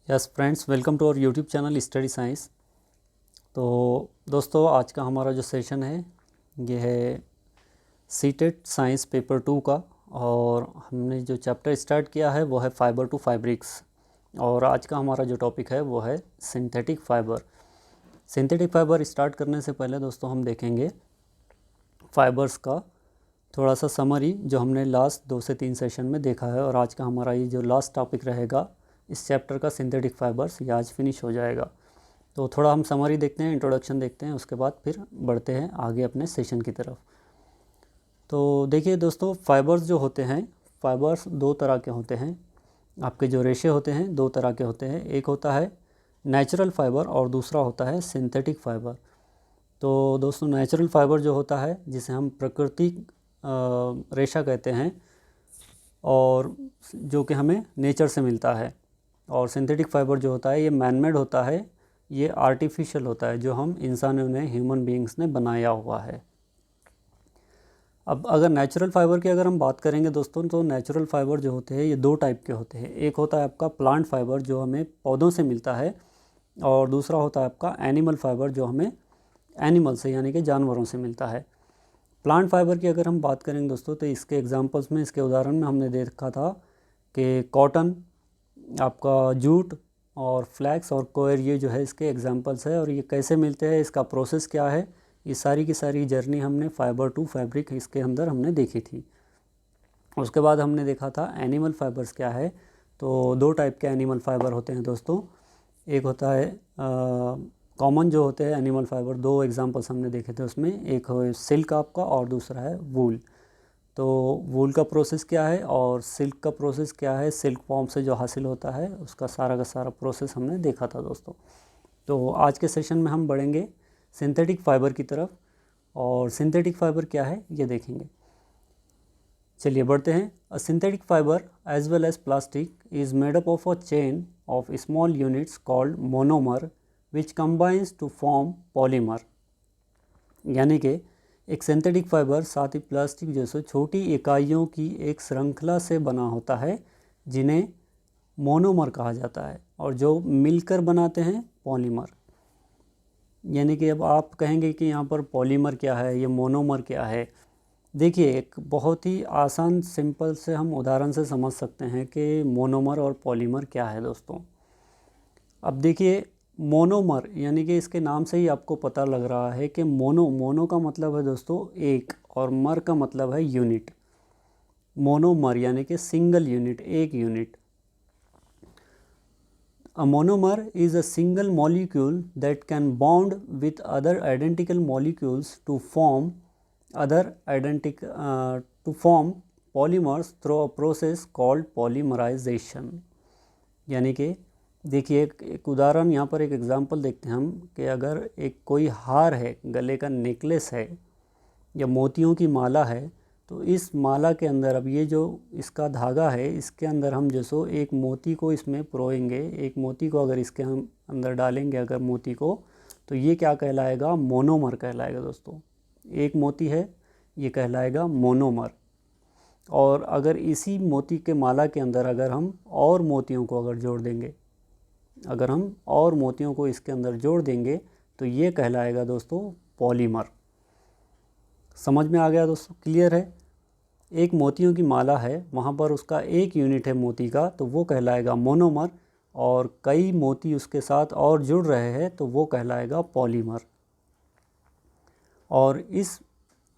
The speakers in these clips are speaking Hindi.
Yes friends, welcome to our YouTube channel study science. तो दोस्तों, आज का हमारा जो सेशन है ये है सीटेट साइंस पेपर 2 का। और हमने जो चैप्टर स्टार्ट किया है वो है फाइबर टू फैब्रिक्स। और आज का हमारा जो टॉपिक है वो है synthetic fibre. Synthetic fibre start करने से पहले दोस्तों हम देखेंगे फाइबर्स का थोड़ा सा समरी जो हमने लास्ट 2 से 3 सेशन में देखा है। और आज का हमारा ये जो लास्ट टॉपिक रहेगा इस चैप्टर का सिंथेटिक फाइबर्स, ये आज फिनिश हो जाएगा। तो थोड़ा हम समरी देखते हैं, इंट्रोडक्शन देखते हैं, उसके बाद फिर बढ़ते हैं आगे अपने सेशन की तरफ। तो देखिए दोस्तों, फाइबर्स जो होते हैं, फाइबर्स 2 तरह के होते हैं। आपके जो रेशे होते हैं 2 तरह के होते हैं, एक होता है नेचुरल फाइबर और दूसरा होता है सिंथेटिक फाइबर। तो दोस्तों, नेचुरल फाइबर जो होता है जिसे हम प्राकृतिक रेशा कहते हैं और जो कि हमें नेचर से मिलता है। और सिंथेटिक फाइबर जो होता है ये मैनमेड होता है, ये आर्टिफिशियल होता है, जो हम इंसानों ने, ह्यूमन बीइंग्स ने बनाया हुआ है। अब अगर नेचुरल फाइबर की अगर हम बात करेंगे दोस्तों, तो नेचुरल फाइबर जो होते हैं ये 2 टाइप के होते हैं। एक होता है आपका प्लांट फाइबर जो हमें पौधों से मिलता है, और दूसरा होता है आपका एनिमल फाइबर जो हमें एनिमल से यानी कि जानवरों से मिलता है। प्लांट फाइबर की अगर हम बात करेंगे दोस्तों, तो इसके एग्जांपल्स में, इसके उदाहरण में हमने देखा था कि कॉटन, आपका जूट और फ्लैक्स और कोयर, ये जो है इसके एग्जांपल्स है। और ये कैसे मिलते हैं, इसका प्रोसेस क्या है, ये सारी की सारी जर्नी हमने फाइबर टू फैब्रिक इसके अंदर हमने देखी थी। उसके बाद हमने देखा था एनिमल फाइबर्स क्या है। तो 2 टाइप के एनिमल फाइबर होते हैं दोस्तों। एक होता है कॉमन जो होते हैं एनिमल फाइबर, 2 एग्जांपल्स हमने देखे थे उसमें, एक है सिल्क आपका और दूसरा है वूल। तो वूल का प्रोसेस क्या है और सिल्क का प्रोसेस क्या है, सिल्क फॉर्म से जो हासिल होता है उसका सारा का सारा प्रोसेस हमने देखा था दोस्तों। तो आज के सेशन में हम बढ़ेंगे सिंथेटिक फाइबर की तरफ, और सिंथेटिक फाइबर क्या है ये देखेंगे। चलिए बढ़ते हैं। A synthetic fibre as well as plastic is made up of a chain of small units called monomer which combines to form polymer. यानी कि एक सिंथेटिक फाइबर साथ ही प्लास्टिक जैसे छोटी इकाइयों की एक श्रृंखला से बना होता है जिन्हें मोनोमर कहा जाता है, और जो मिलकर बनाते हैं पॉलीमर। यानी कि अब आप कहेंगे कि यहाँ पर पॉलीमर क्या है, ये मोनोमर क्या है। देखिए, एक बहुत ही आसान सिंपल से हम उदाहरण से समझ सकते हैं कि मोनोमर और पॉलीमर क्या है दोस्तों। अब देखिए, मोनोमर यानी कि इसके नाम से ही आपको पता लग रहा है कि मोनो का मतलब है दोस्तों एक, और मर का मतलब है यूनिट। मोनोमर यानी कि सिंगल यूनिट, एक unit. A monomer is a single molecule that can bond with other identical molecules to form polymers through a process called polymerization। यानी कि देखिए, एक उदाहरण यहाँ पर, एक एग्जांपल देखते हैं हम कि अगर एक कोई हार है, गले का नेकलेस है या मोतियों की माला है, तो इस माला के अंदर अब ये जो इसका धागा है, इसके अंदर हम जैसो एक मोती को इसमें पिरोएंगे, एक मोती को अगर इसके हम अंदर डालेंगे अगर मोती को, तो ये क्या कहलाएगा, मोनोमर कहलाएगा दोस्तों। एक मोती है, ये कहलाएगा मोनोमर। और अगर इसी मोती के माला के अंदर अगर हम और मोतियों को अगर जोड़ देंगे, अगर हम और मोतियों को इसके अंदर जोड़ देंगे, तो ये कहलाएगा दोस्तों पॉलीमर। समझ में आ गया दोस्तों, क्लियर है। एक मोतियों की माला है, वहाँ पर उसका एक यूनिट है मोती का, तो वो कहलाएगा मोनोमर। और कई मोती उसके साथ और जुड़ रहे हैं तो वो कहलाएगा पॉलीमर। और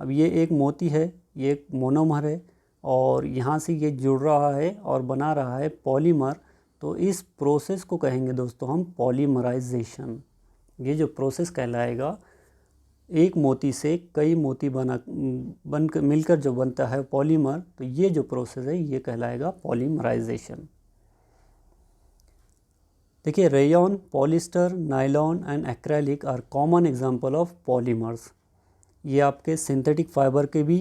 अब ये एक मोती है, ये एक मोनोमर है, और यहाँ से ये जुड़ रहा है और बना रहा है पॉलीमर। तो इस प्रोसेस को कहेंगे दोस्तों हम पॉलीमराइजेशन। ये जो प्रोसेस कहलाएगा, एक मोती से कई मोती बनकर मिलकर जो बनता है पॉलीमर, तो ये जो प्रोसेस है ये कहलाएगा पॉलीमराइजेशन। देखिए, rayon, polyester, nylon and acrylic are common example of polymers. ये आपके सिंथेटिक फाइबर के भी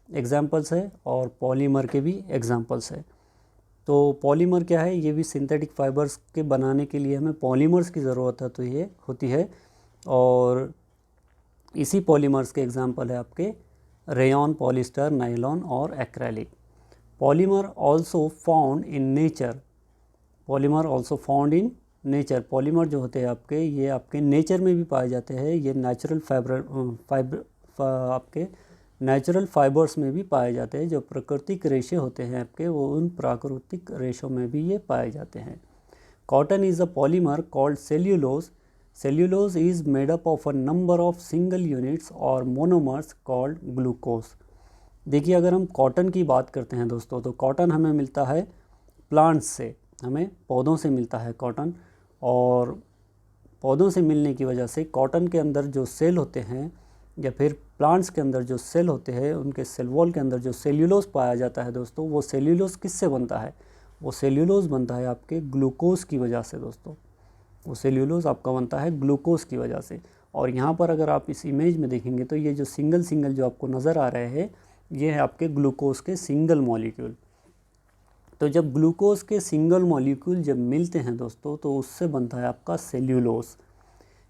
एग्जांपल्स है और पॉलीमर के भी एग्जांपल्स है। तो पॉलीमर क्या है, ये भी सिंथेटिक फाइबर्स के बनाने के लिए हमें पॉलीमर्स की ज़रूरत है, तो ये होती है। और इसी पॉलीमर्स के एग्जांपल है आपके रेयॉन, पॉलिस्टर, नायलॉन और acrylic. Polymer also found in nature polymer also found in nature. Polymer जो होते हैं आपके, ये आपके नेचर में भी पाए जाते हैं। ये नेचुरल आपके नेचुरल फाइबर्स में भी पाए जाते हैं। जो प्राकृतिक रेशे होते हैं आपके, वो उन प्राकृतिक रेशों में भी ये पाए जाते हैं। Cotton is a polymer called cellulose. Cellulose is made up of a number of single units और मोनोमर्स कॉल्ड ग्लूकोज। देखिए, अगर हम कॉटन की बात करते हैं दोस्तों, तो कॉटन हमें मिलता है प्लांट्स से, हमें पौधों से मिलता है कॉटन। और पौधों से मिलने की वजह से कॉटन के अंदर जो सेल होते हैं, या फिर प्लांट्स के अंदर जो सेल होते हैं, उनके सेल वॉल के अंदर जो सेल्यूलोज पाया जाता है दोस्तों, वो सेल्यूलोज किससे बनता है? वो सेल्यूलोज बनता है आपके ग्लूकोज की वजह से दोस्तों। वो सेल्यूलोज आपका बनता है ग्लूकोज की वजह से। और यहाँ पर अगर आप इस इमेज में देखेंगे तो ये जो सिंगल सिंगल जो आपको नज़र आ रहे हैं, ये है आपके ग्लूकोज के सिंगल मॉलिक्यूल। तो जब ग्लूकोज के सिंगल मॉलिक्यूल जब मिलते हैं दोस्तों, तो उससे बनता है आपका सेल्यूलोज।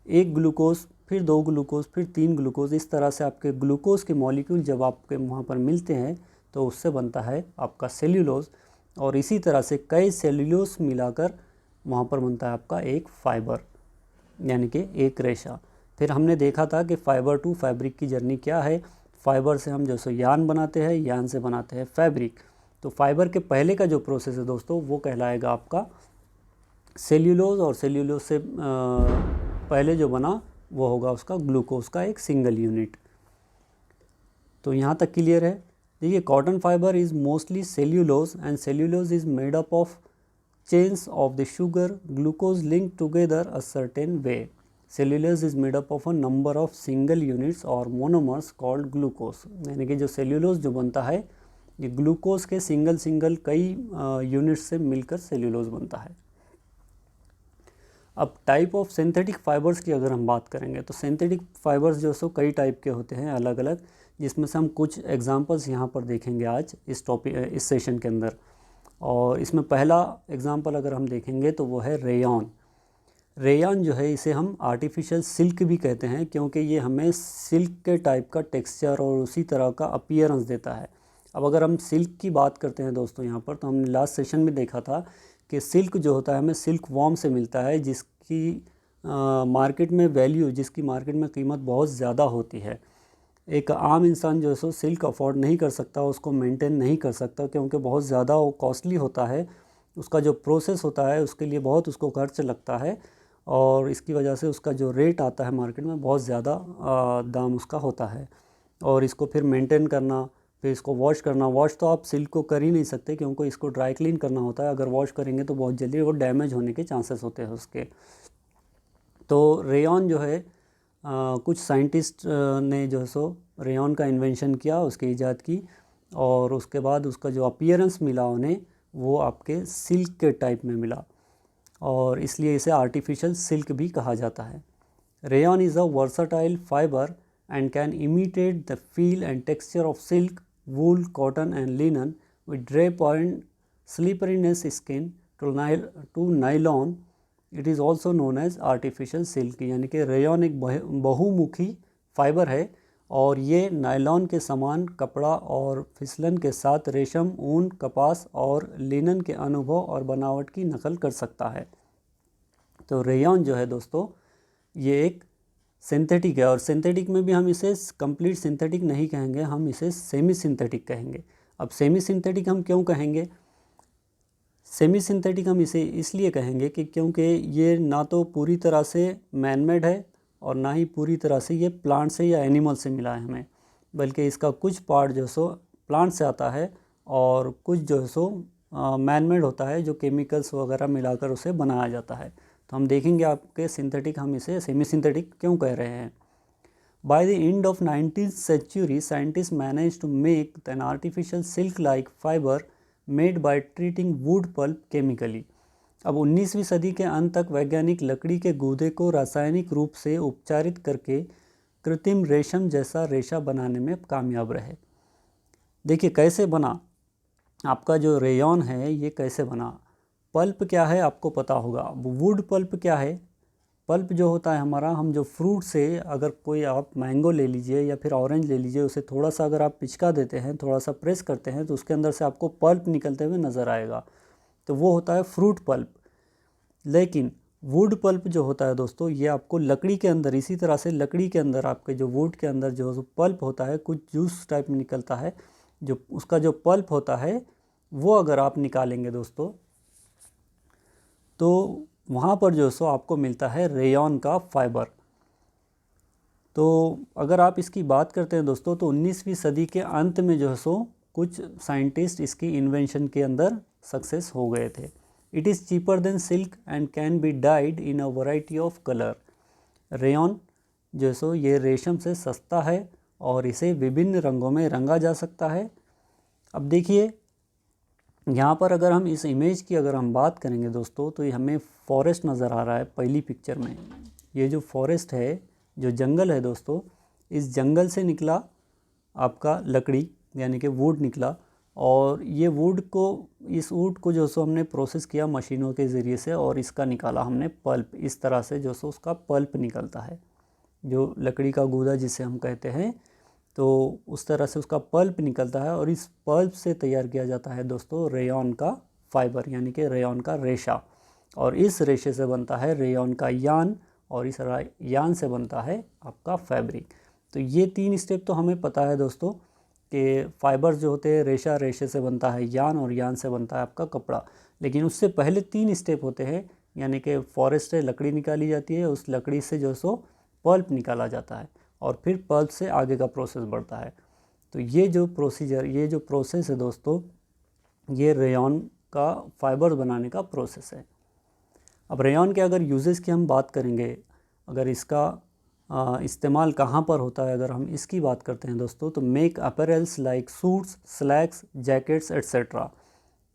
एक ग्लूकोज, फिर दो ग्लूकोज, फिर तीन ग्लूकोज, इस तरह से आपके ग्लूकोज के मॉलिक्यूल जब आपके वहाँ पर मिलते हैं तो उससे बनता है आपका सेल्यूलोज। और इसी तरह से कई सेल्यूलोज मिलाकर वहाँ पर बनता है आपका एक फाइबर, यानी कि एक रेशा। फिर हमने देखा था कि फाइबर टू फैब्रिक की जर्नी क्या है। फाइबर से हम जैसे यान बनाते हैं, यान से बनाते हैं फैब्रिक। तो फाइबर के पहले का जो प्रोसेस है दोस्तों, वो कहलाएगा आपका सेल्यूलोज। और सेल्यूलोज से पहले जो बना वो होगा उसका ग्लूकोज का एक सिंगल यूनिट। तो यहाँ तक क्लियर है। देखिए, cotton fibre is mostly cellulose and cellulose is made up of chains of the sugar glucose linked together a certain way. Cellulose is made up of a number of single units or monomers called glucose. यानी कि जो सेल्यूलोज जो बनता है, ये ग्लूकोज के सिंगल सिंगल कई यूनिट्स से मिलकर सेल्यूलोज बनता है। अब टाइप ऑफ सिंथेटिक फाइबर्स की अगर हम बात करेंगे, तो सिंथेटिक फाइबर्स जो सो कई टाइप के होते हैं अलग अलग, जिसमें से हम कुछ एग्जांपल्स यहाँ पर देखेंगे आज इस सेशन के अंदर। और इसमें पहला एग्जांपल अगर हम देखेंगे तो वो है रेयॉन। रेयॉन जो है, इसे हम आर्टिफिशियल सिल्क भी कहते हैं, क्योंकि ये हमें सिल्क के टाइप का टेक्सचर और उसी तरह का अपीयरेंस देता है। अब अगर हम सिल्क की बात करते हैं दोस्तों यहाँ पर, तो हमने लास्ट सेशन में देखा था कि सिल्क जो होता है हमें सिल्क वॉर्म से मिलता है, जिसकी मार्केट में वैल्यू, जिसकी मार्केट में कीमत बहुत ज़्यादा होती है। एक आम इंसान जो है सो सिल्क अफोर्ड नहीं कर सकता, उसको मेंटेन नहीं कर सकता, क्योंकि बहुत ज़्यादा वो कॉस्टली होता है। उसका जो प्रोसेस होता है उसके लिए बहुत उसको खर्च लगता है, और इसकी वजह से उसका जो रेट आता है मार्केट में बहुत ज़्यादा दाम उसका होता है। और इसको फिर मेंटेन करना, फिर इसको वॉश करना। वॉश तो आप सिल्क को कर ही नहीं सकते, क्योंकि इसको ड्राई क्लीन करना होता है। अगर वॉश करेंगे तो बहुत जल्दी वो डैमेज होने के चांसेस होते हैं उसके। तो रेयॉन जो है, कुछ साइंटिस्ट ने जो है सो रेयॉन का इन्वेंशन किया, उसकी ईजाद की, और उसके बाद उसका जो अपीयरेंस मिला उन्हें, वो आपके सिल्क के टाइप में मिला, और इसलिए इसे आर्टिफिशियल सिल्क भी कहा जाता है। Rayon is a versatile fibre and can imitate the feel and texture of silk, wool, cotton and linen with drape and slipperiness skin to nylon. It is also known as artificial silk. यानी कि रेयॉन एक बहुमुखी फाइबर है, और ये नायलॉन के समान कपड़ा और फिसलन के साथ रेशम, ऊन, कपास और लिनन के अनुभव और बनावट की नकल कर सकता है। तो रेयॉन जो है दोस्तों, ये एक सिंथेटिक है, और सिंथेटिक में भी हम इसे कंप्लीट सिंथेटिक नहीं कहेंगे, हम इसे सेमी सिंथेटिक कहेंगे। अब सेमी सिंथेटिक हम क्यों कहेंगे? सेमी सिंथेटिक हम इसे इसलिए कहेंगे कि क्योंकि ये ना तो पूरी तरह से मैनमेड है, और ना ही पूरी तरह से ये प्लांट से या एनिमल से मिला है हमें, बल्कि इसका कुछ पार्ट जो सो प्लांट से आता है, और कुछ जो है सो मैनमेड होता है, जो केमिकल्स वगैरह मिलाकर उसे बनाया जाता है। तो हम देखेंगे आपके सिंथेटिक, हम इसे सेमी सिंथेटिक क्यों कह रहे हैं। By the end of 19th century, scientists managed to make an artificial silk-like fiber made by treating wood pulp chemically. अब 19वीं सदी के अंत तक वैज्ञानिक लकड़ी के गूदे को रासायनिक रूप से उपचारित करके कृत्रिम रेशम जैसा रेशा बनाने में कामयाब रहे। देखिए कैसे बना आपका जो रेयॉन है, ये कैसे बना। पल्प क्या है आपको पता होगा। वुड पल्प क्या है? पल्प जो होता है हमारा, हम जो फ्रूट से, अगर कोई आप मैंगो ले लीजिए या फिर ऑरेंज ले लीजिए, उसे थोड़ा सा अगर आप पिचका देते हैं, थोड़ा सा प्रेस करते हैं, तो उसके अंदर से आपको पल्प निकलते हुए नज़र आएगा। तो वो होता है फ्रूट पल्प। लेकिन वुड पल्प जो होता है दोस्तों, ये आपको लकड़ी के अंदर, इसी तरह से लकड़ी के अंदर आपके जो वुड के अंदर जो पल्प होता है, कुछ जूस टाइप में निकलता है, जो उसका जो पल्प होता है वो अगर आप निकालेंगे दोस्तों, तो वहाँ पर जो सो आपको मिलता है रेयॉन का फाइबर। तो अगर आप इसकी बात करते हैं दोस्तों, तो 19वीं सदी के अंत में जो है सो कुछ साइंटिस्ट इसकी इन्वेंशन के अंदर सक्सेस हो गए थे। It is cheaper than silk and can be died in a variety of colour. Rayon जो है सो ये रेशम से सस्ता है और इसे विभिन्न रंगों में रंगा जा सकता है। अब देखिए यहाँ पर अगर हम इस इमेज की अगर हम बात करेंगे दोस्तों, तो ये हमें फॉरेस्ट नज़र आ रहा है पहली पिक्चर में। ये जो फॉरेस्ट है, जो जंगल है दोस्तों, इस जंगल से निकला आपका लकड़ी यानी कि वुड निकला, और ये वुड को, इस वुड को जो सो हमने प्रोसेस किया मशीनों के ज़रिए से, और इसका निकाला हमने पल्प। इस तरह से जो सो उसका पल्प निकलता है, जो लकड़ी का गूदा जिसे हम कहते हैं, तो उस तरह से उसका पल्प निकलता है, और इस पल्प से तैयार किया जाता है दोस्तों रेयॉन का फाइबर यानी कि रेयॉन का रेशा। और इस रेशे से बनता है रेयॉन का यान, और इस यान से बनता है आपका फैब्रिक। तो ये 3 स्टेप तो हमें पता है दोस्तों कि फाइबर जो होते हैं, रेशा, रेशे से बनता है यान, और यान से बनता है आपका कपड़ा। लेकिन उससे पहले 3 स्टेप होते हैं, यानी कि फॉरेस्ट से लकड़ी निकाली जाती है, उस लकड़ी से जो सो पल्प निकाला जाता है, और फिर पल्प से आगे का प्रोसेस बढ़ता है। तो ये जो प्रोसीजर, ये जो प्रोसेस है दोस्तों, ये रेयॉन का फाइबर बनाने का प्रोसेस है। अब रेयॉन के अगर यूजेस की हम बात करेंगे, अगर इसका इस्तेमाल कहाँ पर होता है, अगर हम इसकी बात करते हैं दोस्तों, तो make apparels like suits, slacks, jackets etcetera.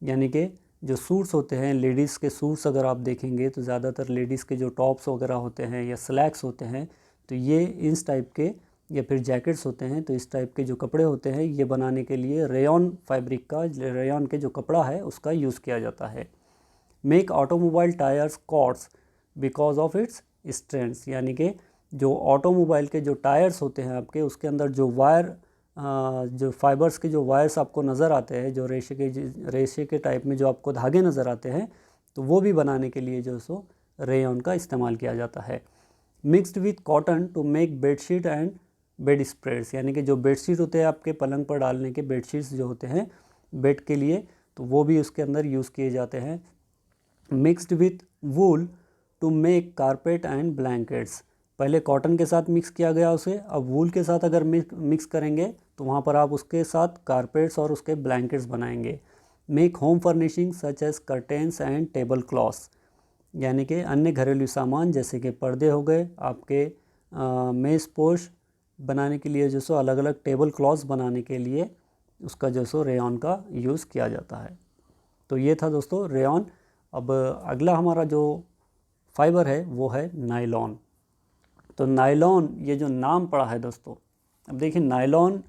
यानी कि जो सूट्स होते हैं, लेडीज़ के सूट्स अगर आप देखेंगे तो ज़्यादातर लेडीज़ के जो टॉप्स वगैरह होते हैं या स्लैक्स होते हैं, तो ये इस टाइप के, या फिर जैकेट्स होते हैं, तो इस टाइप के जो कपड़े होते हैं, ये बनाने के लिए रेयॉन फैब्रिक का, रेयॉन के जो कपड़ा है उसका यूज़ किया जाता है। Make automobile tyres cords because of its strengths. यानी कि जो ऑटोमोबाइल के जो टायर्स होते हैं आपके, उसके अंदर जो वायर, जो फाइबर्स के जो वायर्स आपको नज़र आते हैं, जो रेशे के टाइप में जो आपको धागे नज़र आते हैं, तो वो भी बनाने के लिए जो सो रेयॉन का इस्तेमाल किया जाता है। Mixed with cotton to make bedsheet and bed spreads. यानी कि जो बेडशीट होते हैं आपके पलंग पर डालने के बेडशीट्स जो होते हैं बेड के लिए, तो वो भी उसके अंदर यूज़ किए जाते हैं। Mixed with wool to make carpet and blankets. पहले कॉटन के साथ मिक्स किया गया उसे, अब वूल के साथ अगर मिक्स करेंगे तो वहाँ पर आप उसके साथ कारपेट्स और उसके ब्लैंकेट्स बनाएंगे। Make home furnishing such as curtains and table cloths. यानी कि अन्य घरेलू सामान जैसे कि पर्दे हो गए आपके, मेज पोश बनाने के लिए जो सो अलग अलग टेबल क्लॉथ्स बनाने के लिए उसका जो सो रेयॉन का यूज़ किया जाता है। तो ये था दोस्तों रेयॉन। अब अगला हमारा जो फाइबर है वो है नायलॉन। तो नायलॉन, ये जो नाम पड़ा है दोस्तों, अब देखिए नायलॉन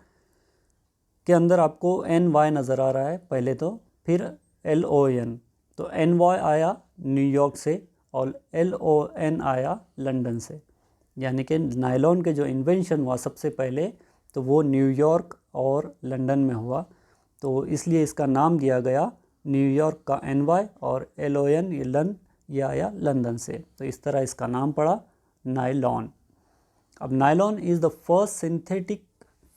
के अंदर आपको NY नज़र आ रहा है पहले तो, फिर LON। तो NY आया न्यूयॉर्क से और LON आया लंदन से। यानी कि नायलॉन के जो इन्वेंशन हुआ सबसे पहले, तो वो न्यूयॉर्क और लंदन में हुआ, तो इसलिए इसका नाम दिया गया न्यूयॉर्क का NY, और LON ये आया लंदन से, तो इस तरह इसका नाम पड़ा नायलॉन। अब nylon is the first synthetic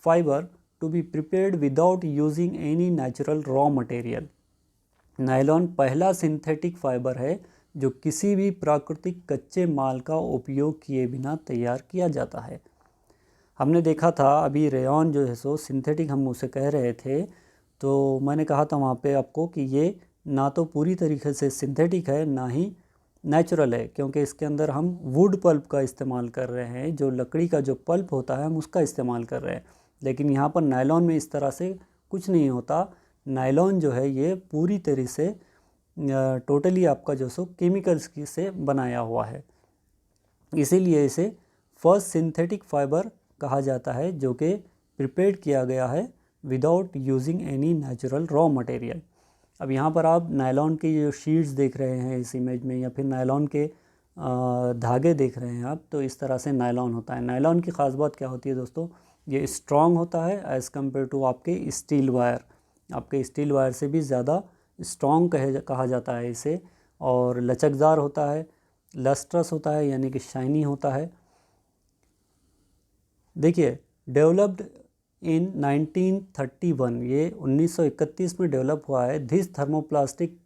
fibre to be prepared without using any natural raw material. Nylon पहला सिंथेटिक फाइबर है जो किसी भी प्राकृतिक कच्चे माल का उपयोग किए बिना तैयार किया जाता है। हमने देखा था अभी रेयॉन जो है सो सिंथेटिक हम उसे कह रहे थे, तो मैंने कहा था वहाँ पे आपको कि ये ना तो पूरी तरीके से सिंथेटिक है, ना ही नेचुरल है, क्योंकि इसके अंदर हम वुड पल्प का इस्तेमाल कर रहे हैं, जो लकड़ी का जो पल्प होता है हम उसका इस्तेमाल कर रहे हैं। लेकिन यहाँ पर नायलॉन में इस तरह से कुछ नहीं होता। नायलॉन जो है ये पूरी तरह से टोटली आपका जो सो केमिकल्स की से बनाया हुआ है, इसीलिए इसे फर्स्ट सिंथेटिक फाइबर कहा जाता है, जो कि प्रिपेयर्ड किया गया है without using any natural raw material. अब यहाँ पर आप नायलॉन की जो शीट्स देख रहे हैं इस इमेज में, या फिर नायलॉन के धागे देख रहे हैं आप, तो इस तरह से नायलॉन होता है। नायलॉन की ख़ास बात क्या होती है दोस्तों, ये स्ट्रॉन्ग होता है एज़ कम्पेयर टू आपके स्टील वायर। आपके स्टील वायर से भी ज़्यादा स्ट्रॉन्ग कहा जाता है इसे, और लचकदार होता है, लस्ट्रस होता है यानी कि शाइनी होता है। देखिए, डेवलप्ड इन 1931, ये 1931 में डेवलप हुआ है। This thermoplastic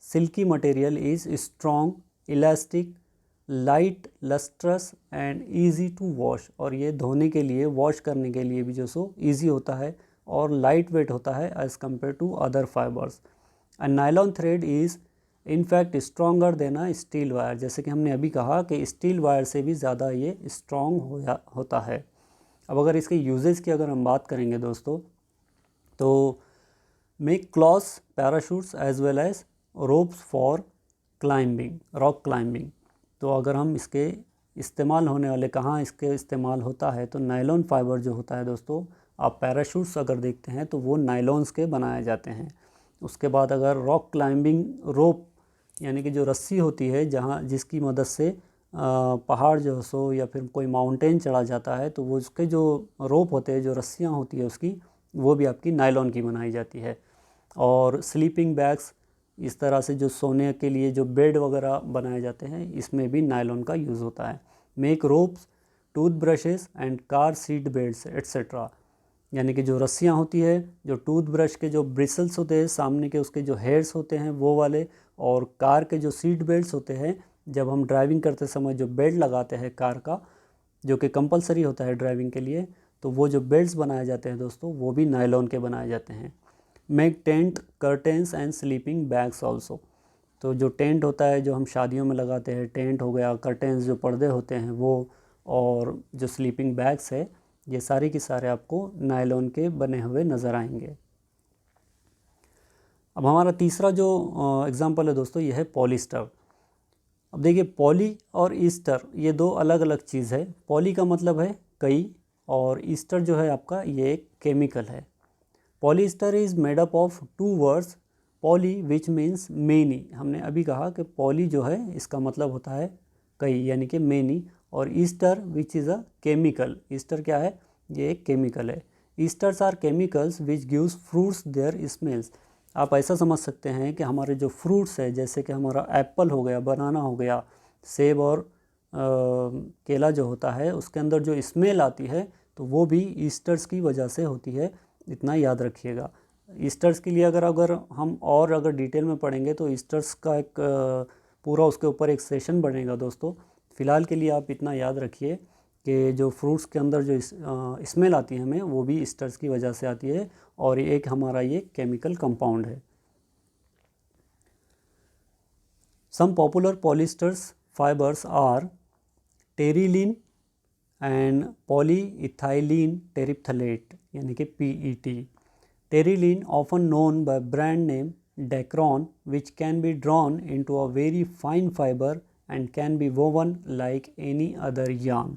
silky material is strong, elastic, light, lustrous and easy to wash. और ये धोने के लिए, वॉश करने के लिए भी जो सो ईजी होता है और लाइट वेट होता है as compare to other fibres. And nylon thread is in fact stronger than a steel wire. जैसे कि हमने अभी कहा कि स्टील वायर से भी ज़्यादा ये स्ट्रॉन्ग होता है। अब अगर इसके यूजेस की अगर हम बात करेंगे दोस्तों, तो make clothes, parachutes as well as ropes for climbing, rock climbing. तो अगर हम इसके इस्तेमाल होने वाले, कहाँ इसके इस्तेमाल होता है, तो नायलॉन फाइबर जो होता है दोस्तों, आप पैराशूट्स अगर देखते हैं तो वो नायलॉन्स के बनाए जाते हैं। उसके बाद अगर रॉक क्लाइंबिंग रोप यानी कि जो रस्सी होती है, जहाँ जिसकी मदद से पहाड़ जो सो या फिर कोई माउंटेन चढ़ा जाता है, तो वो उसके जो रोप होते हैं, जो रस्सियाँ होती है उसकी, वो भी आपकी नायलॉन की बनाई जाती है। और स्लीपिंग बैग्स, इस तरह से जो सोने के लिए जो बेड वगैरह बनाए जाते हैं, इसमें भी नायलॉन का यूज़ होता है। Make ropes, tooth brushes and car seat belts etcetera. यानी कि जो रस्सियाँ होती है, जो टूथ ब्रश के जो ब्रिसल्स होते हैं, सामने के उसके जो हेयर्स होते हैं वो वाले, और कार के जो सीट बेल्ट्स होते हैं, जब हम ड्राइविंग करते समय जो बेल्ट लगाते हैं कार का, जो कि कंपलसरी होता है ड्राइविंग के लिए, तो वो जो बेल्ट्स बनाए जाते हैं दोस्तों, वो भी नायलॉन के बनाए जाते हैं। Make tent, curtains and sleeping bags also. तो जो टेंट होता है, जो हम शादियों में लगाते हैं, टेंट हो गया, कर्टेंस जो पर्दे होते हैं वो, और जो स्लीपिंग बैग्स है, ये सारे के सारे आपको नायलॉन के बने हुए नज़र आएंगे। अब हमारा तीसरा जो एग्ज़ाम्पल है दोस्तों, ये है पॉलिस्टर। अब देखिए, पॉली और ईस्टर ये दो अलग अलग चीज़ है। पॉली का मतलब है कई, और ईस्टर जो है आपका, ये एक केमिकल है। Polyester is made up of two words, poly which means many. हमने अभी कहा कि पॉली जो है इसका मतलब होता है कई यानी कि मेनी, और ester which is a chemical. Ester क्या है? ये एक केमिकल है। Esters are chemicals which gives fruits their smells. आप ऐसा समझ सकते हैं कि हमारे जो फ्रूट्स है, जैसे कि हमारा एप्पल हो गया, बनाना हो गया, सेब और केला जो होता है, उसके अंदर जो स्मेल आती है, तो वो भी ईस्टर्स की वजह से होती है। इतना याद रखिएगा। ईस्टर्स के लिए अगर हम और अगर डिटेल में पढ़ेंगे तो ईस्टर्स का एक पूरा उसके ऊपर एक सेशन बनेगा दोस्तों। फ़िलहाल के लिए आप इतना याद रखिए कि जो फ्रूट्स के अंदर जो स्मेल आती है हमें, वो भी ईस्टर्स की वजह से आती है, और एक हमारा ये केमिकल कंपाउंड है। Some popular polyesters fibres are terylene and polyethylene terephthalate यानी कि PET। Terylene, often known by brand name Dacron, which can be drawn into a very fine fiber and can be woven like any other yarn।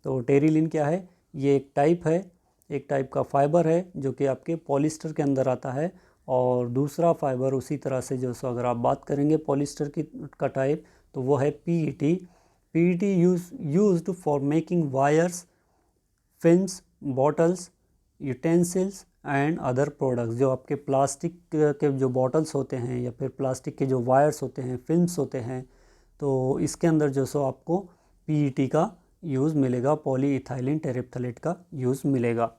तो टेरिलीन क्या है? ये एक टाइप है, एक टाइप का फाइबर है जो कि आपके पॉलिस्टर के अंदर आता है। और दूसरा फाइबर उसी तरह से, जो सो अगर आप बात करेंगे पॉलिस्टर की का टाइप, तो वो है PET। PET used for making wires, films, bottles, utensils and other products. जो आपके प्लास्टिक के जो बॉटल्स होते हैं, या फिर प्लास्टिक के जो वायर्स होते हैं, फिल्म्स होते हैं, तो इसके अंदर जो सो आपको PET का यूज़ मिलेगा, पॉलीइथाइलिन टेरिप्थलेट का यूज़ मिलेगा।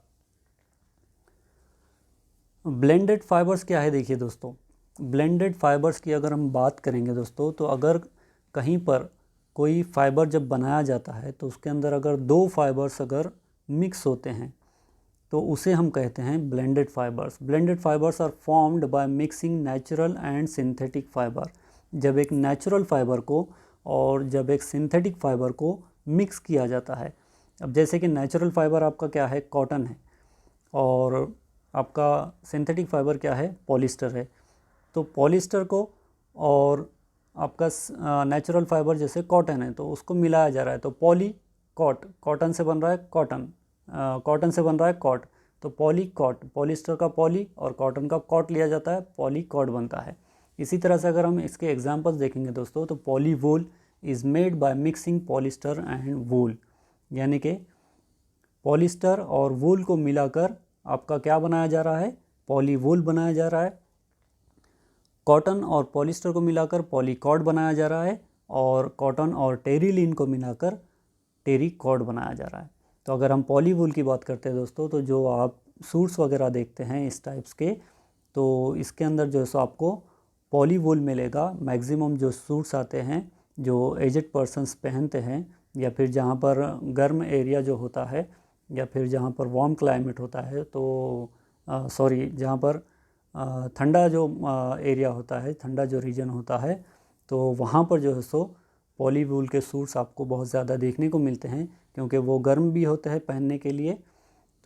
ब्लेंडेड फाइबर्स क्या है? देखिए दोस्तों, ब्लेंडेड फाइबर्स की अगर हम बात करेंगे दोस्तों, तो अगर कहीं पर कोई फाइबर जब बनाया जाता है, तो उसके अंदर अगर दो फाइबर्स अगर मिक्स होते हैं, तो उसे हम कहते हैं blended fibres. Blended fibres are formed by mixing natural and synthetic fibre. जब एक नेचुरल फाइबर को और जब एक सिंथेटिक फाइबर को मिक्स किया जाता है। अब जैसे कि नेचुरल फाइबर आपका क्या है? कॉटन है, और आपका सिंथेटिक फाइबर क्या है? पॉलिस्टर है। तो पॉलिस्टर को और आपका नेचुरल फाइबर जैसे कॉटन है, तो उसको मिलाया जा रहा है, तो कॉटन से बन रहा है कॉटन, कॉटन से बन रहा है कॉट, तो पॉलीकॉट, पॉलिस्टर का पॉली और कॉटन का कॉट लिया जाता है, पॉलीकॉट बनता है। इसी तरह से अगर हम इसके एग्जांपल्स देखेंगे दोस्तों, तो poly wool is made by mixing polyester and wool. यानी कि पॉलिस्टर और वूल को मिलाकर आपका क्या बनाया जा रहा है? पॉली वूल बनाया जा रहा है। कॉटन और पॉलिस्टर को मिलाकर पॉलीकॉर्ड बनाया जा रहा है और कॉटन और टेरिलीन को मिलाकर टेरीकॉर्ड बनाया जा रहा है। तो अगर हम पॉली वूल की बात करते हैं दोस्तों, तो जो आप सूट्स वगैरह देखते हैं इस टाइप्स के, तो इसके अंदर जो है सो आपको पॉली वूल मिलेगा। मैक्सिमम जो सूट्स आते हैं जो एजड पर्सन्स पहनते हैं, या फिर जहाँ पर गर्म एरिया जो होता है, या फिर जहाँ पर वार्म क्लाइमेट होता है, तो जहाँ पर ठंडा जो एरिया होता है, ठंडा जो रीजन होता है, तो वहाँ पर जो है सो पॉली वूल के सूट्स आपको बहुत ज़्यादा देखने को मिलते हैं, क्योंकि वो गर्म भी होते हैं पहनने के लिए।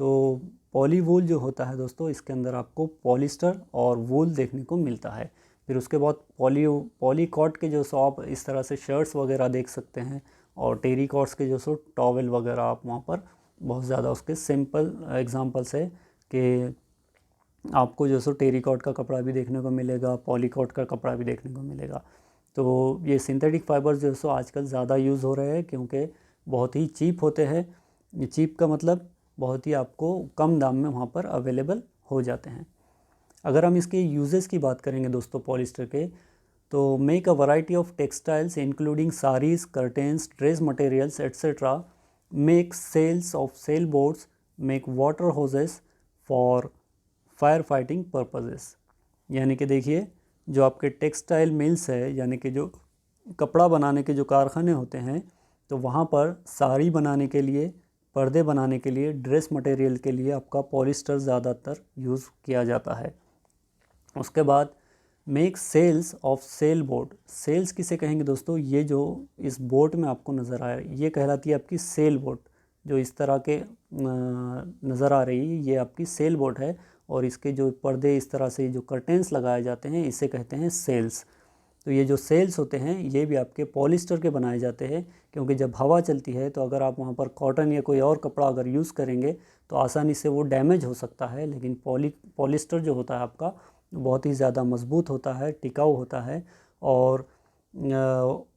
तो पॉली वूल जो होता है दोस्तों, इसके अंदर आपको पॉलिस्टर और वूल देखने को मिलता है। फिर उसके बाद पॉलीकॉट के जो सो आप इस तरह से शर्ट्स वगैरह देख सकते हैं, और टेरीकॉट्स के जो सो टॉवल वगैरह आप वहाँ पर बहुत ज़्यादा उसके सिंपल एग्जांपल्स है कि आपको जो सो टेरीकॉट का कपड़ा भी देखने को मिलेगा, पॉलीकॉट का कपड़ा भी देखने को मिलेगा। तो ये सिंथेटिक फाइबर जो सो आजकल ज़्यादा यूज़ हो रहे हैं, क्योंकि बहुत ही चीप होते हैं। चीप का मतलब बहुत ही आपको कम दाम में वहाँ पर अवेलेबल हो जाते हैं। अगर हम इसके यूजेस की बात करेंगे दोस्तों पॉलिस्टर के, तो make a variety of textiles including saris, curtains, dress materials etcetera, make sails of sail boats, make water hoses for fire fighting purposes. यानी कि देखिए, जो आपके टेक्सटाइल मिल्स है, यानी कि जो कपड़ा बनाने के जो कारखाने होते हैं, तो वहाँ पर साड़ी बनाने के लिए, पर्दे बनाने के लिए, ड्रेस मटेरियल के लिए आपका पॉलिस्टर ज़्यादातर यूज़ किया जाता है। उसके बाद make sails of sail boat. Sails किसे कहेंगे दोस्तों? ये जो इस बोट में आपको नज़र आ रही है, ये कहलाती है आपकी सेल बोट। जो इस तरह के नज़र आ रही है, ये आपकी सेल बोट है, और इसके जो पर्दे इस तरह से जो कर्टेंस लगाए जाते हैं, इसे कहते हैं सेल्स। तो ये जो सेल्स होते हैं, ये भी आपके पॉलिस्टर के बनाए जाते हैं, क्योंकि जब हवा चलती है तो अगर आप वहाँ पर कॉटन या कोई और कपड़ा अगर यूज़ करेंगे तो आसानी से वो डैमेज हो सकता है। लेकिन पॉलिस्टर जो होता है आपका, बहुत ही ज़्यादा मजबूत होता है, टिकाऊ होता है, और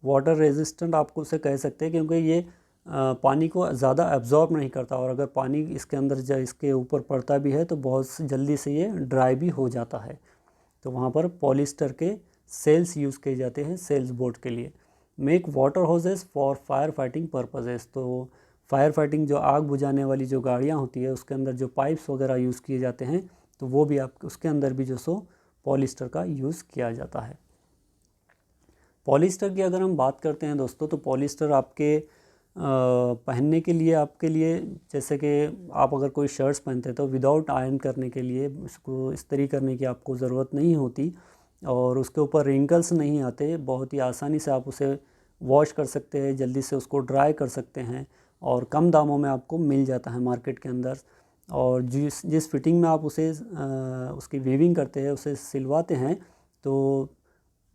वाटर रेजिस्टेंट आपको उसे कह सकते हैं, क्योंकि ये पानी को ज़्यादा एब्जॉर्ब नहीं करता, और अगर पानी इसके अंदर इसके ऊपर पड़ता भी है तो बहुत जल्दी से ये ड्राई भी हो जाता है। तो वहाँ पर पॉलिस्टर के सेल्स यूज़ किए जाते हैं सेल्स बोट के लिए। Make water hoses for fire fighting purposes. तो फायर फाइटिंग, जो आग बुझाने वाली जो गाड़ियाँ होती है, उसके अंदर जो पाइप्स वगैरह यूज़ किए जाते हैं, तो वो भी आप उसके अंदर भी जो सो पॉलिस्टर का यूज़ किया जाता है। पॉलिस्टर की अगर हम बात करते हैं दोस्तों, तो पॉलिस्टर आपके पहनने के लिए, आपके लिए, जैसे कि आप अगर कोई शर्ट्स पहनते हैं तो विदाउट आयरन करने के लिए उसको इस्त्री करने की आपको ज़रूरत नहीं होती, और उसके ऊपर रिंकल्स नहीं आते। बहुत ही आसानी से आप उसे वॉश कर सकते हैं, जल्दी से उसको ड्राई कर सकते हैं, और कम दामों में आपको मिल जाता है मार्केट के अंदर। और जिस फिटिंग में आप उसे उसकी वीविंग करते हैं, उसे सिलवाते हैं, तो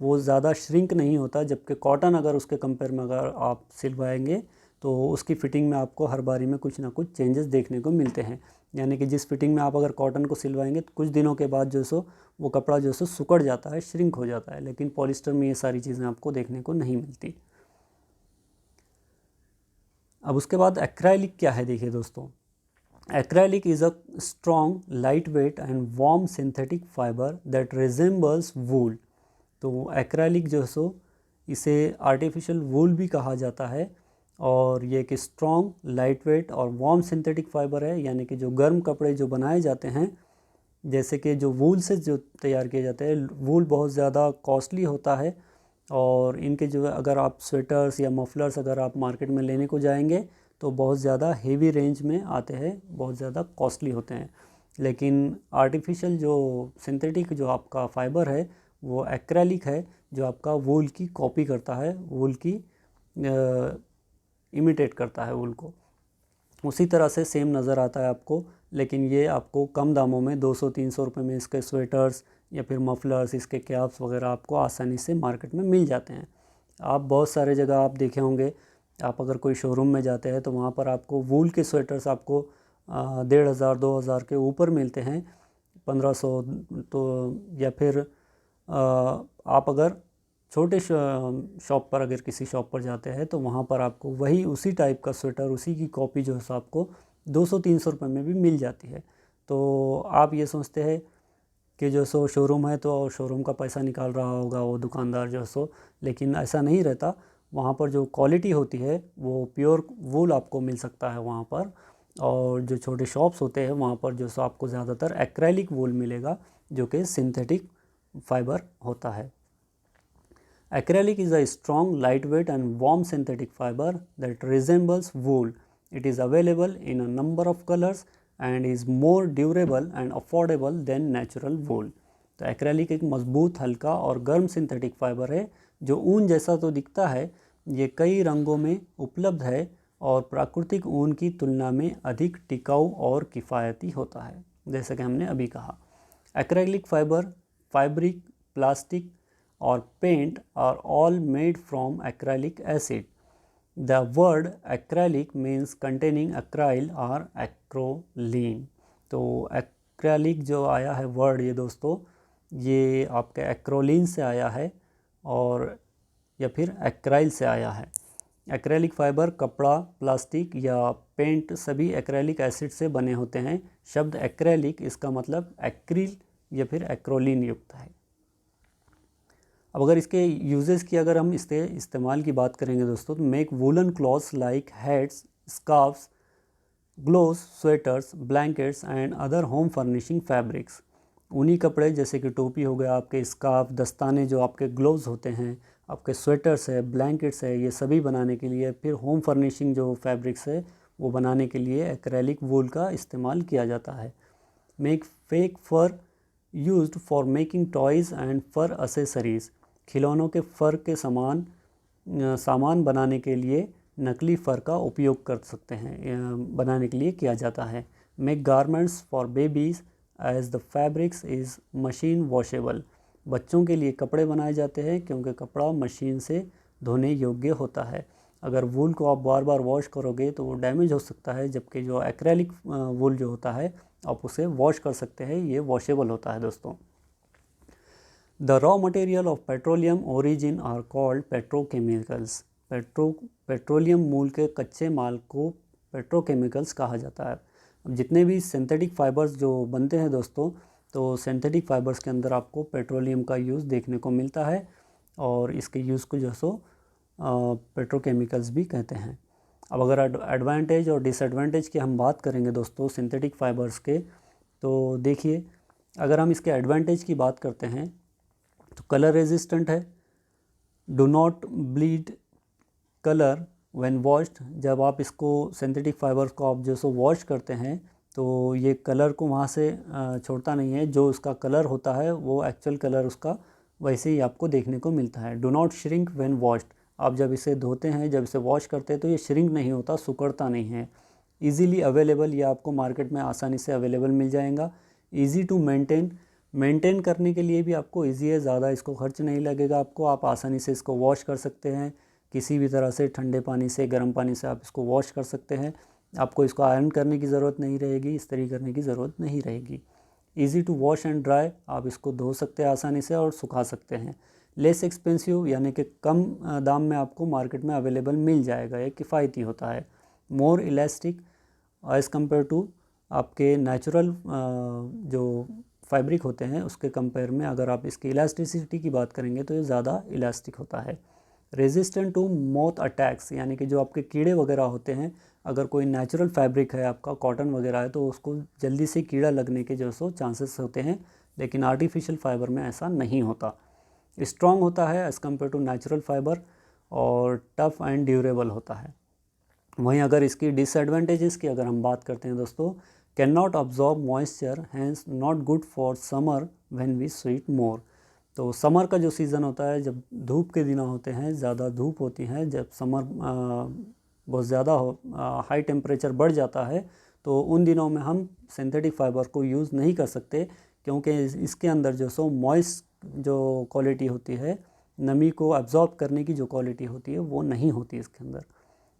वो ज़्यादा श्रिंक नहीं होता। जबकि कॉटन अगर उसके कंपेयर में अगर आप सिलवाएंगे तो उसकी फ़िटिंग में आपको हर बारी में कुछ ना कुछ चेंजेस देखने को मिलते हैं। यानी कि जिस फिटिंग में आप अगर कॉटन को सिलवाएंगे तो कुछ दिनों के बाद जो सो वो कपड़ा जो सो सिकुड़ जाता है, श्रिंक हो जाता है, लेकिन पॉलिस्टर में ये सारी चीज़ें आपको देखने को नहीं मिलती। अब उसके बाद एक्राइलिक क्या है, देखिए दोस्तों। Acrylic is a strong, light weight and warm synthetic fibre that resembles wool. तो एक्राइलिक जो है सो इसे आर्टिफिशियल वूल भी कहा जाता है, और ये एक स्ट्रॉन्ग, लाइट वेट और वार्म सिंथेटिक फाइबर है। यानी कि जो गर्म कपड़े जो बनाए जाते हैं, जैसे कि जो वूल से जो तैयार किए जाते हैं, वूल बहुत ज़्यादा कॉस्टली होता है, और इनके जो अगर आप स्वेटर्स या मफलर्स अगर आप मार्केट में लेने को जाएंगे तो बहुत ज़्यादा हेवी रेंज में आते हैं, बहुत ज़्यादा कॉस्टली होते हैं। लेकिन आर्टिफिशियल जो सिंथेटिक जो आपका फाइबर है, वो एक्रेलिक है, जो आपका वूल की कॉपी करता है, वूल की इमिटेट करता है वूल को। उसी तरह से सेम नज़र आता है आपको, लेकिन ये आपको कम दामों में 200-300 रुपये में इसके स्वेटर्स या फिर मफलर्स, इसके कैप्स वगैरह आपको आसानी से मार्केट में मिल जाते हैं। आप बहुत सारे जगह आप देखे होंगे, आप अगर कोई शोरूम में जाते हैं तो वहाँ पर आपको वूल के स्वेटर्स आपको 1500-2000 के ऊपर मिलते हैं, 1500। तो या फिर आप अगर छोटे शॉप पर, अगर किसी शॉप पर जाते हैं तो वहाँ पर आपको वही उसी टाइप का स्वेटर, उसी की कॉपी जो है आपको 200-300 रुपये में भी मिल जाती है। तो आप ये सोचते हैं कि जो सो शोरूम है तो शोरूम का पैसा निकाल रहा होगा वो दुकानदार जो सो, लेकिन ऐसा नहीं रहता। वहाँ पर जो क्वालिटी होती है वो प्योर वूल आपको मिल सकता है वहाँ पर। और जो छोटे शॉप्स होते हैं वहाँ पर जो सो आपको ज़्यादातर एक्रेलिक वूल मिलेगा जो कि सिंथेटिक फाइबर होता है। Acrylic is a strong, lightweight and warm synthetic fiber that resembles wool. It is available in a number of colors and is more durable and affordable than natural wool. तो एक्रेलिक एक मजबूत, हल्का और गर्म सिंथेटिक फाइबर है जो ऊन जैसा तो दिखता है। ये कई रंगों में उपलब्ध है और प्राकृतिक ऊन की तुलना में अधिक टिकाऊ और किफ़ायती होता है, जैसा कि हमने अभी कहा। Acrylic fibre, fabric, plastic or paint are all made from acrylic acid. The word acrylic means containing acryl or acrolein. तो acrylic जो आया है वर्ड ये दोस्तों, ये आपके एक्रोलिन से आया है और या फिर एक्राइल से आया है। एक्रेलिक फाइबर कपड़ा, प्लास्टिक या पेंट सभी एक्रेलिक एसिड से बने होते हैं। शब्द एक्रेलिक इसका मतलब एक्रिल या फिर एक्रोलिन युक्त है। अब अगर इसके यूजेस की अगर हम इसके इस्तेमाल की बात करेंगे दोस्तों, तो make woollen clothes like hats, scarfs, gloves, sweaters, blankets and other home furnishing fabrics. ऊनी कपड़े जैसे कि टोपी हो गया, आपके स्कार्फ, दस्ताने जो आपके ग्लोव्स होते हैं, आपके स्वेटर्स है, ब्लैंकेट्स है, ये सभी बनाने के लिए, फिर होम फर्निशिंग जो फैब्रिक्स है वो बनाने के लिए एक्रेलिक वूल का इस्तेमाल किया जाता है। Make fake fur used for making toys and fur accessories. खिलौनों के फर के सामान बनाने के लिए नकली फ़र का उपयोग कर सकते हैं, बनाने के लिए किया जाता है। Make garments for babies as the fabrics is machine washable. बच्चों के लिए कपड़े बनाए जाते हैं क्योंकि कपड़ा मशीन से धोने योग्य होता है। अगर वूल को आप बार बार वॉश करोगे तो वो डैमेज हो सकता है, जबकि जो एक्रेलिक वूल जो होता है आप उसे वॉश कर सकते हैं, ये वॉशेबल होता है दोस्तों। The raw material of petroleum origin are called petrochemicals. Petroleum मूल के कच्चे माल को पेट्रोकेमिकल्स कहा जाता है। अब जितने भी सिंथेटिक फाइबर्स जो बनते हैं दोस्तों, तो सिंथेटिक फाइबर्स के अंदर आपको पेट्रोलियम का यूज़ देखने को मिलता है और इसके यूज़ को जो सो पेट्रोकेमिकल्स भी कहते हैं। अब अगर एडवांटेज और डिसएडवांटेज की हम बात करेंगे दोस्तों सिंथेटिक फाइबर्स के, तो देखिए अगर हम इसके एडवांटेज की बात करते हैं तो कलर रेजिस्टेंट है, do not bleed colour when washed. जब आप इसको सिंथेटिक फाइबर्स को आप जो सो वॉश करते हैं तो ये कलर को वहाँ से छोड़ता नहीं है, जो उसका कलर होता है वो एक्चुअल कलर उसका वैसे ही आपको देखने को मिलता है। Do not shrink when washed. आप जब इसे धोते हैं, जब इसे वॉश करते हैं तो ये श्रिंक नहीं होता, सिकुड़ता नहीं है। ईजीली अवेलेबल, ये आपको मार्केट में आसानी से अवेलेबल मिल जाएगा। ईजी टू मेंटेन करने के लिए भी आपको ईजी है, ज़्यादा इसको खर्च नहीं लगेगा आपको। आप आसानी से इसको वॉश कर सकते हैं, किसी भी तरह से ठंडे पानी से, गर्म पानी से आप इसको वॉश कर सकते हैं। आपको इसको आयरन करने की ज़रूरत नहीं रहेगी, इस्त्री करने की ज़रूरत नहीं रहेगी। Easy to wash and dry, आप इसको धो सकते हैं आसानी से और सुखा सकते हैं। लेस एक्सपेंसिव, यानी कि कम दाम में आपको मार्केट में अवेलेबल मिल जाएगा, ये किफ़ायती होता है। More elastic as compare to आपके नेचुरल जो फैब्रिक होते हैं उसके कंपेयर में, अगर आप इसकी इलास्टिसिटी की बात करेंगे तो ये ज़्यादा इलास्टिक होता है। रेजिस्टेंट टू मॉथ अटैक्स, यानी कि जो आपके कीड़े वगैरह होते हैं, अगर कोई नेचुरल फैब्रिक है आपका, कॉटन वगैरह है, तो उसको जल्दी से कीड़ा लगने के जो सो चांसेस होते हैं, लेकिन आर्टिफिशियल फाइबर में ऐसा नहीं होता। स्ट्रॉन्ग होता है as compare to natural fibre और टफ़ एंड ड्यूरेबल होता है। वहीं अगर इसकी डिसएडवांटेजेस की अगर हम बात करते हैं दोस्तों, cannot absorb moisture, hence not good for summer when we sweat more. तो समर का जो सीज़न होता है, जब धूप के दिन होते हैं, ज़्यादा धूप होती है, जब समर बहुत ज़्यादा हाई टेम्परेचर बढ़ जाता है, तो उन दिनों में हम सिंथेटिक फाइबर को यूज़ नहीं कर सकते, क्योंकि इसके अंदर जो सो मॉइस्ट जो क्वालिटी होती है, नमी को एब्जॉर्ब करने की जो क्वालिटी होती है वो नहीं होती इसके अंदर।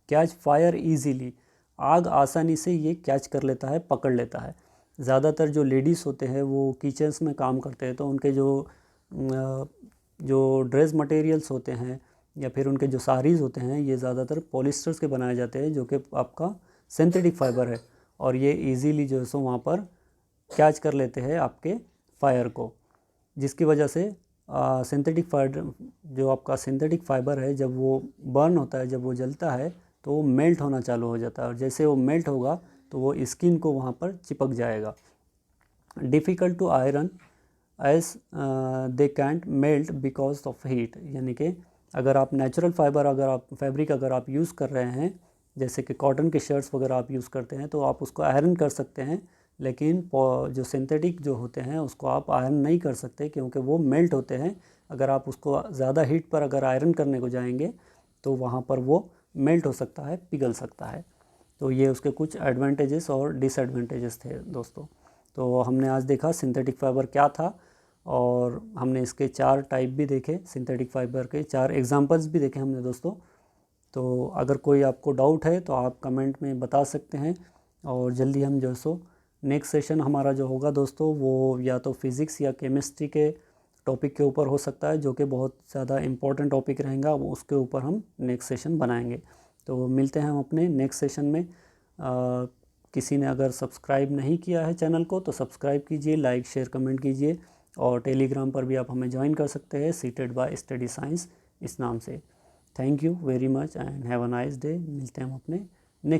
कैच फायर ईजीली, आग आसानी से ये कैच कर लेता है, पकड़ लेता है। ज़्यादातर जो लेडीज़ होते हैं वो किचन्स में काम करते हैं, तो उनके जो ड्रेस मटेरियल्स होते हैं या फिर उनके जो साड़ीज़ होते हैं, ये ज़्यादातर पॉलिस्टर्स के बनाए जाते हैं, जो कि आपका सिंथेटिक फाइबर है, और ये इजीली जो है सो वहाँ पर कैच कर लेते हैं आपके फायर को, जिसकी वजह से सिंथेटिक फाइबर, जो आपका सिंथेटिक फाइबर है, जब वो बर्न होता है, जब वो जलता है तो वो मेल्ट होना चालू हो जाता है, और जैसे वो मेल्ट होगा तो वो स्किन को वहाँ पर चिपक जाएगा। Difficult to iron as they can't melt because of heat, यानी कि अगर आप नेचुरल फाइबर, अगर आप फैब्रिक अगर आप यूज़ कर रहे हैं, जैसे कि कॉटन के शर्ट्स वगैरह आप यूज़ करते हैं, तो आप उसको आयरन कर सकते हैं, लेकिन जो सिंथेटिक जो होते हैं उसको आप आयरन नहीं कर सकते, क्योंकि वो मेल्ट होते हैं। अगर आप उसको ज़्यादा हीट पर अगर आयरन करने को जाएंगे तो वहाँ पर वो मेल्ट हो सकता है, पिघल सकता है। तो ये उसके कुछ एडवांटेजेस और डिसएडवांटेजेस थे दोस्तों। तो हमने आज देखा सिंथेटिक फाइबर क्या था, और हमने इसके 4 टाइप भी देखे, सिंथेटिक फाइबर के 4 एग्जांपल्स भी देखे हमने दोस्तों। तो अगर कोई आपको डाउट है तो आप कमेंट में बता सकते हैं, और जल्दी हम जो सो नेक्स्ट सेशन हमारा जो होगा दोस्तों, वो या तो फिज़िक्स या केमिस्ट्री के टॉपिक के ऊपर हो सकता है, जो कि बहुत ज़्यादा इम्पोर्टेंट टॉपिक रहेगा, वो उसके ऊपर हम नेक्स्ट सेशन बनाएंगे। तो मिलते हैं हम अपने नेक्स्ट सेशन में। किसी ने अगर सब्सक्राइब नहीं किया है चैनल को तो सब्सक्राइब कीजिए, लाइक शेयर कमेंट कीजिए, और टेलीग्राम पर भी आप हमें ज्वाइन कर सकते हैं, सीटेड बाय स्टडी साइंस इस नाम से। Thank you very much and have a nice day. मिलते हैं हम अपने नेक्स्ट